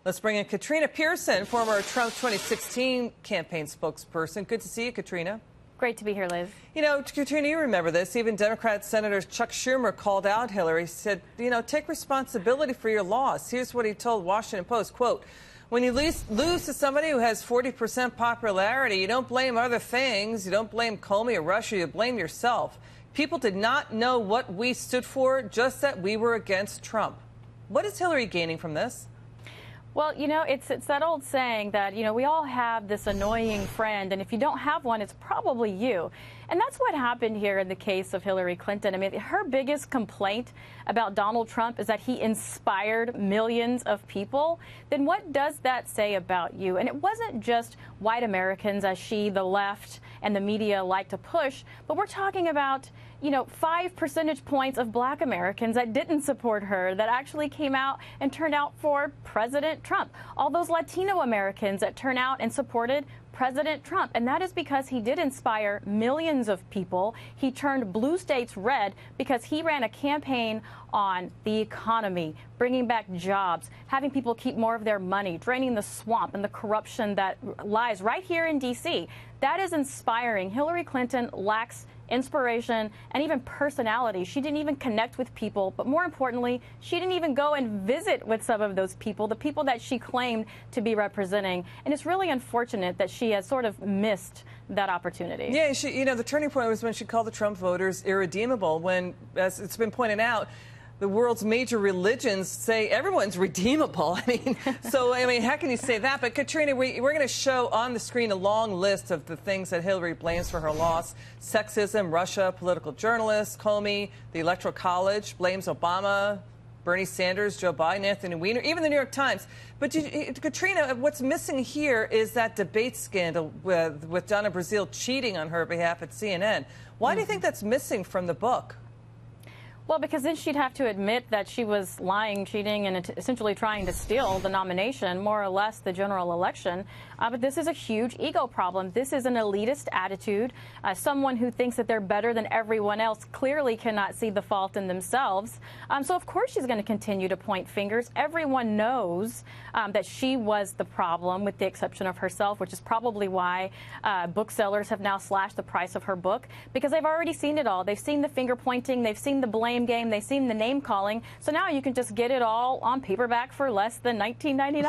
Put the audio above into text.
Let's bring in Katrina Pierson, former Trump 2016 campaign spokesperson. Good to see you, Katrina. Great to be here, Liz. You know, Katrina, you remember this. Even Democrat Senator Chuck Schumer called out Hillary. He said, you know, take responsibility for your loss. Here's what he told Washington Post, quote, when you lose to somebody who has 40% popularity, you don't blame other things. You don't blame Comey or Russia. You blame yourself. People did not know what we stood for, just that we were against Trump. What is Hillary gaining from this? Well, you know, it's that old saying that, you know, we all have this annoying friend, and if you don't have one, it's probably you. And that's what happened here in the case of Hillary Clinton. I mean, her biggest complaint about Donald Trump is that he inspired millions of people. Then what does that say about you? And it wasn't just white Americans, as the left, and the media like to push, but we're talking about, you know, 5 percentage points of black Americans that didn't support her, that actually came out and turned out for President Trump. All those Latino Americans that turned out and supported President Trump. And that is because he did inspire millions of people. He turned blue states red because he ran a campaign on the economy, bringing back jobs, having people keep more of their money, draining the swamp and the corruption that lies right here in D.C. That is inspiring. Hillary Clinton lacks inspiration and even personality. She didn't even connect with people, but more importantly, she didn't even go and visit with some of those people, the people that she claimed to be representing. And it's really unfortunate that she has sort of missed that opportunity. Yeah, you know, the turning point was when she called the Trump voters irredeemable, when, as it's been pointed out, the world's major religions say everyone's redeemable. I mean, how can you say that? But Katrina, we're going to show on the screen a long list of the things that Hillary blames for her loss: sexism, Russia, political journalists, Comey, the Electoral College, blames Obama, Bernie Sanders, Joe Biden, Anthony Weiner, even the New York Times. But Katrina, what's missing here is that debate scandal with Donna Brazile cheating on her behalf at CNN. Why do you think that's missing from the book? Well, because then she'd have to admit that she was lying, cheating, and essentially trying to steal the nomination, more or less the general election. But this is a huge ego problem. This is an elitist attitude. Someone who thinks that they're better than everyone else clearly cannot see the fault in themselves. So, of course, she's going to continue to point fingers. Everyone knows that she was the problem, with the exception of herself, which is probably why booksellers have now slashed the price of her book, because they've already seen it all. They've seen the finger pointing. They've seen the blame game. They've seen the name calling. So now you can just get it all on paperback for less than $19.99.